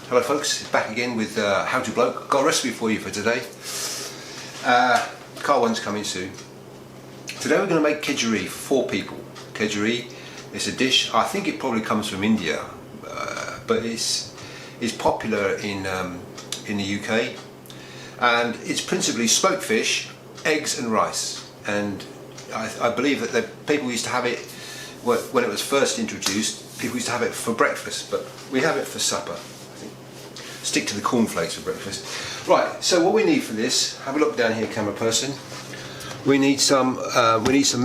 Hello folks, it's back again with How to Bloke. Got a recipe for you for today. Car one's coming soon. Today we're going to make kedgeree for 4 people. Kedgeree is a dish, I think it probably comes from India, but it's popular in the UK, and it's principally smoked fish, eggs and rice. And I believe that people used to have it when it was first introduced. People used to have it for breakfast, but we have it for supper. Stick to the cornflakes for breakfast. Right, so what we need for this, have a look down here, camera person. We need some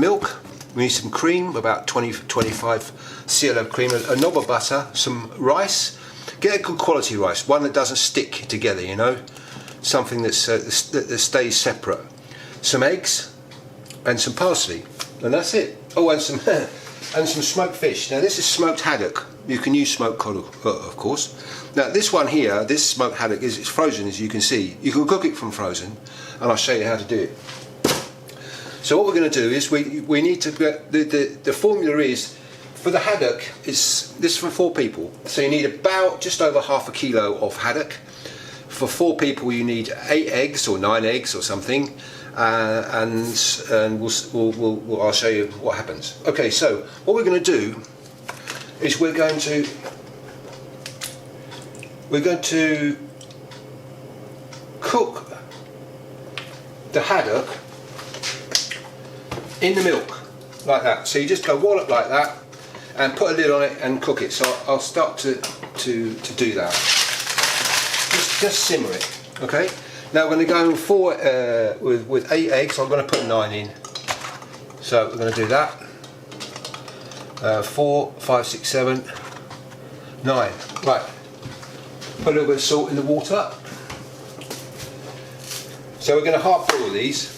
milk, we need some cream, about 20-25 cl of cream, a knob of butter, some rice. Get a good quality rice, one that doesn't stick together, you know, something that stays separate. Some eggs and some parsley, and that's it. Oh, and some and some smoked fish. Now this is smoked haddock. You can use smoked cod, of course. Now this one here, this smoked haddock, it's frozen, as you can see. You can cook it from frozen, and I'll show you how to do it. So what we're going to do is we need to get the formula is for the haddock is this for 4 people. So you need about just over half a kilo of haddock. For 4 people you need 8 eggs or 9 eggs or something, and I'll show you what happens. Okay, so what we're going to do is we're going to cook the haddock in the milk like that. So you just go wallop like that and put a lid on it and cook it. So I'll start to do that. Just simmer it. Okay. Now we're going to go with 8 eggs. I'm going to put 9 in. So we're going to do that. 4, 5, 6, 7, 9. Right. Put a little bit of salt in the water. So we're going to half boil these.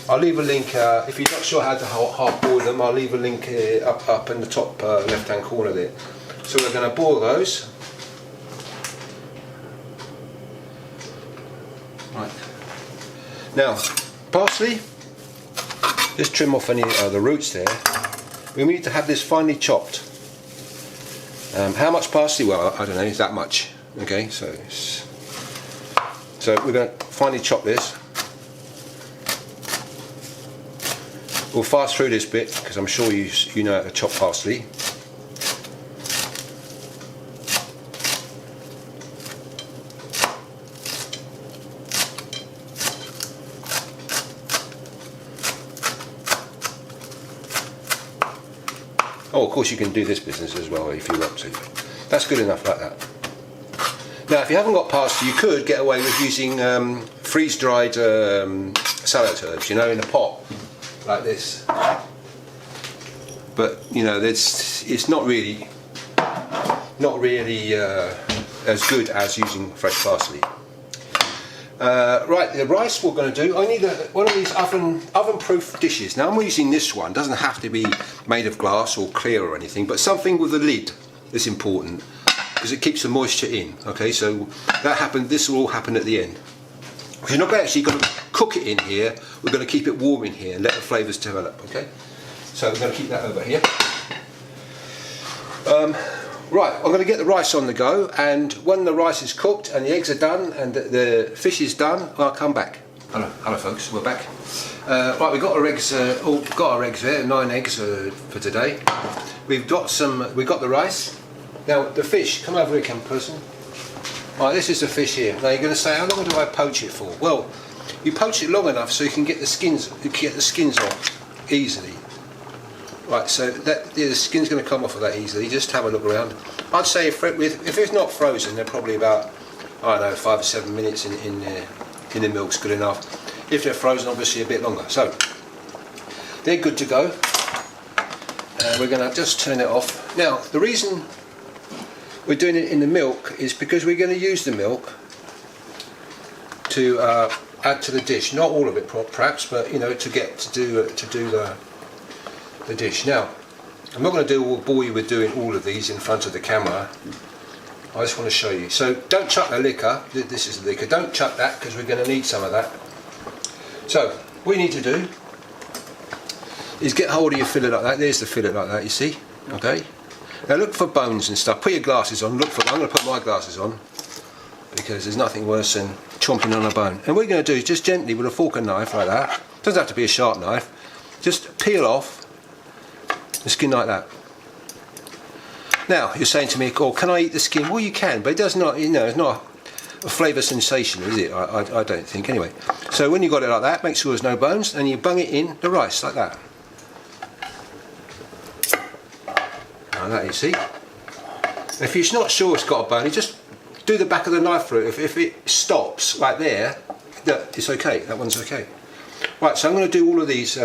I'll leave a link, if you're not sure how to half boil them, I'll leave a link up in the top left hand corner there. So we're going to boil those. Right. Now, parsley, just trim off any of the roots there. We need to have this finely chopped. How much parsley? Well, I don't know, it's that much. Okay, so we're going to finely chop this. We'll fast through this bit because I'm sure you know how to chop parsley. Oh, of course you can do this business as well if you want to. That's good enough like that. Now if you haven't got parsley, you could get away with using freeze-dried salad herbs, you know, in a pot like this. But you know, it's not really as good as using fresh parsley. Right, the rice we're going to do, I need one of these oven-proof dishes. Now I'm using this one, doesn't have to be made of glass or clear or anything, but something with a lid is important because it keeps the moisture in. Okay, so this will all happen at the end. We're not actually going to cook it in here, we're going to keep it warm in here and let the flavours develop. Okay, so we're going to keep that over here. Right, I'm going to get the rice on the go, and when the rice is cooked and the eggs are done and the fish is done, I'll come back. Hello folks, we're back. Right, we've got our eggs, there, 9 eggs for today. We've got the rice. Now the fish, come over here, camera person. Right, this is the fish here. Now you're going to say, how long do I poach it for? Well, you poach it long enough so you can get the skins off easily. Right, so the skin's going to come off of that easily. Just have a look around. I'd say if it's not frozen, they're probably about, I don't know, 5 or 7 minutes in the milk's good enough. If they're frozen, obviously a bit longer. So they're good to go. We're going to just turn it off. Now the reason we're doing it in the milk is because we're going to use the milk to add to the dish. Not all of it, perhaps, but you know, to do the dish. Now, I'm not going to bore you with doing all of these in front of the camera. I just want to show you. So don't chuck the liquor. This is the liquor. Don't chuck that because we're going to need some of that. So what you need to do is get hold of your fillet like that. There's the fillet like that, you see. Okay. Now look for bones and stuff. Put your glasses on. Look for. I'm going to put my glasses on because there's nothing worse than chomping on a bone. And what you're going to do is just gently with a fork and knife like that. Doesn't have to be a sharp knife. Just peel off the skin like that. Now you're saying to me, "Oh, can I eat the skin?" Well, you can, but it does not. You know, it's not a flavour sensation, is it? I don't think. Anyway, so when you got it like that, make sure there's no bones, and you bung it in the rice like that. Like that, you see. If you're not sure it's got a bone, you just do the back of the knife through it. If it stops like there, it's okay. That one's okay. Right, so I'm going to do all of these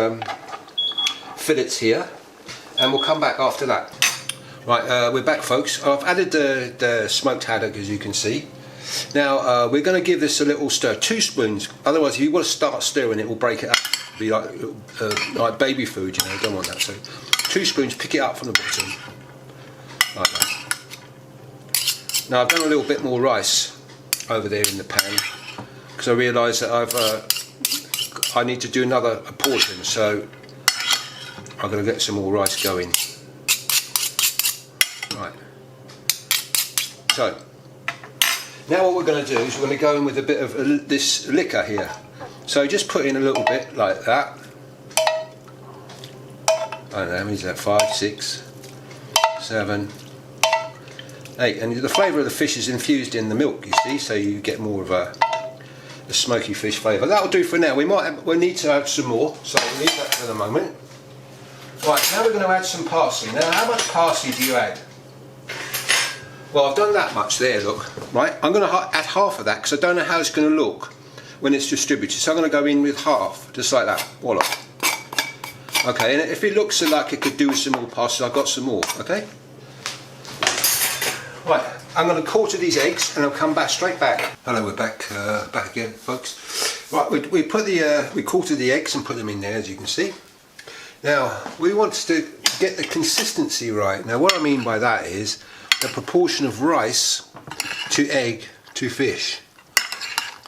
fillets here, and we'll come back after that. Right, we're back, folks. I've added the smoked haddock, as you can see. Now we're going to give this a little stir, 2 spoons. Otherwise, if you want to start stirring, it will break it up. It'll be like baby food, you know. Don't want that. So 2 spoons. Pick it up from the bottom, like that. Now I've done a little bit more rice over there in the pan because I realise that I need to do another portion. So I'm going to get some more rice going. Right. So now what we're going to do is we're going to go in with a bit of this liquor here. So just put in a little bit like that. I don't know, is that 5, 6, 7, 8, and the flavour of the fish is infused in the milk, you see, so you get more of a smoky fish flavour. That'll do for now. We'll need to add some more, so we'll leave that for the moment. Right, now we're going to add some parsley. Now, how much parsley do you add? Well, I've done that much there, look. Right, I'm going to add half of that because I don't know how it's going to look when it's distributed. So I'm going to go in with half, just like that. Voila. Okay, and if it looks like it could do with some more parsley, I've got some more. Okay. Right, I'm going to quarter these eggs, and I'll come back straight back. Hello, we're back again, folks. Right, we quartered the eggs and put them in there, as you can see. Now we want to get the consistency right. Now, what I mean by that is the proportion of rice to egg to fish.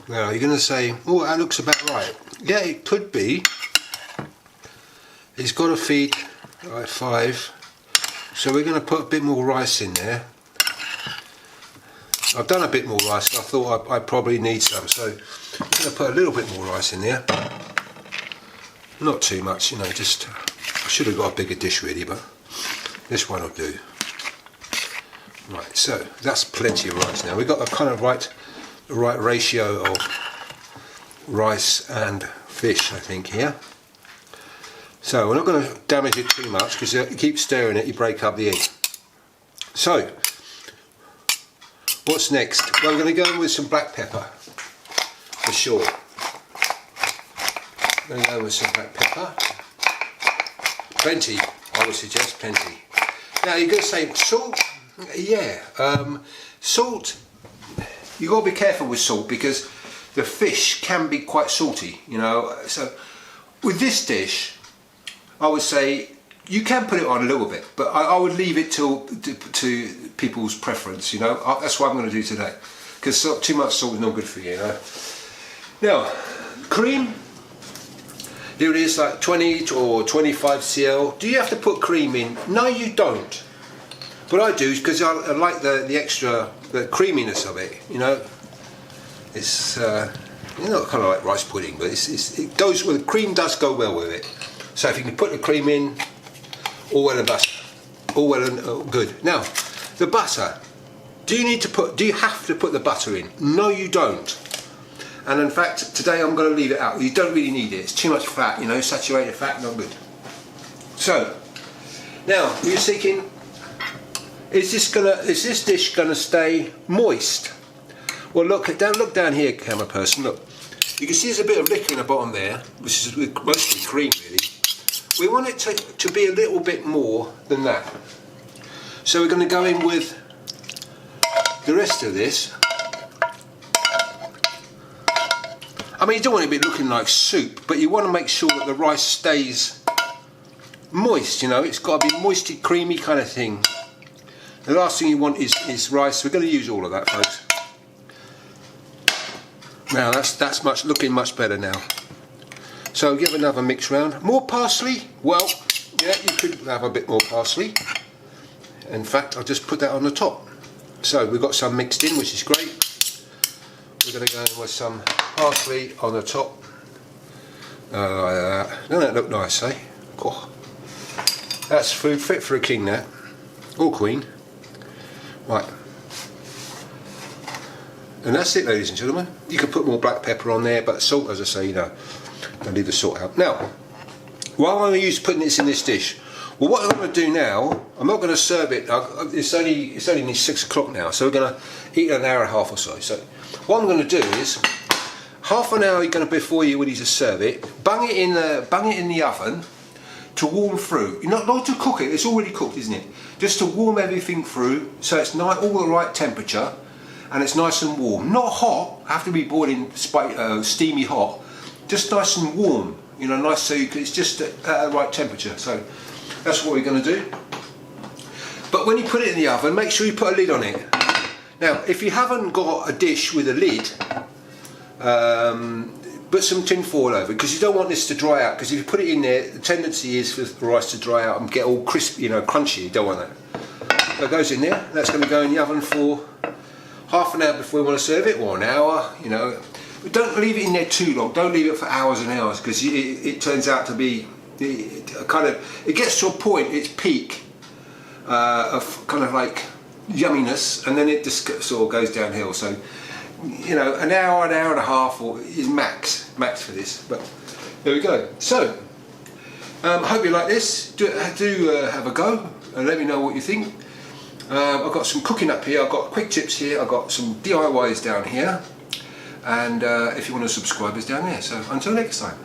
Now you're going to say, "Oh, that looks about right." Yeah, it could be. It's got to feed like 5, so we're going to put a bit more rice in there. I've done a bit more rice, so I thought I probably need some, so I'm going to put a little bit more rice in there. Not too much, you know, just, I should have got a bigger dish really, but this one will do. Right, so that's plenty of rice now. We've got the kind of right ratio of rice and fish, I think, here. So we're not going to damage it too much because you keep stirring it, you break up the egg. So, what's next? Well, we're going to go in with some black pepper, for sure. I'm going to go in with some black pepper. Plenty, I would suggest plenty. Now you're going to say salt. Yeah, salt. You've got to be careful with salt because the fish can be quite salty, you know. So with this dish, I would say you can put it on a little bit, but I would leave it to people's preference, you know. That's what I'm going to do today because too much salt is not good for you, you know. Now, cream. Here it is, like 20 or 25 cl. Do you have to put cream in? No, you don't. What I do is because I like the extra, the creaminess of it, you know. It's you know, kind of like rice pudding, but it goes well. The cream does go well with it. So if you can put the cream in, all well and butter, all well and good. Now, the butter. Do you have to put the butter in? No, you don't. And in fact, today I'm going to leave it out. You don't really need it. It's too much fat, you know, saturated fat, not good. So, now you're thinking, is this dish going to stay moist? Well, look down here, camera person. Look, you can see there's a bit of liquor in the bottom there, which is mostly cream, really. We want it to be a little bit more than that. So we're going to go in with the rest of this. I mean, you don't want it to be looking like soup, but you want to make sure that the rice stays moist, you know. It's got to be moisty, creamy kind of thing. The last thing you want is rice. We're going to use all of that, folks. Now that's looking much better now. So give another mix round. More parsley? Well, yeah, you could have a bit more parsley. In fact, I'll just put that on the top. So we've got some mixed in, which is great. We're going to go in with some parsley on the top. Like that. Doesn't that look nice, eh? Oh. That's food fit for a king, that. Or queen. Right. And that's it, ladies and gentlemen. You can put more black pepper on there, but salt, as I say, don't leave the salt out. Now, while I'm putting this in this dish, well, what I'm going to do now, I'm not going to serve it. It's only 6 o'clock now, so we're going to eat an hour and a half or so. So, what I'm going to do is, half an hour you're going to before you ready to serve it. Bung it in the oven to warm through. You're not to cook it. It's already cooked, isn't it? Just to warm everything through, so it's nice, all the right temperature, and it's nice and warm. Not hot. Have to be boiling, steamy hot. Just nice and warm. You know, nice so it's just at the right temperature. So that's what we're going to do. But when you put it in the oven, make sure you put a lid on it. Now, if you haven't got a dish with a lid, put some tin foil over, because you don't want this to dry out. Because if you put it in there, the tendency is for the rice to dry out and get all crispy, you know, crunchy. You don't want that. So it goes in there. That's going to go in the oven for half an hour before we want to serve it, or an hour. You know, but don't leave it in there too long. Don't leave it for hours and hours, because it turns out to be it gets to a point, its peak of kind of like yumminess, and then it just sort of goes downhill. So, you know, an hour and a half is max for this. But there we go. So I hope you like this. Do have a go and let me know what you think. I've got some cooking up here, I've got quick tips here, I've got some DIYs down here, and if you want to subscribe, it's down there. So until next time.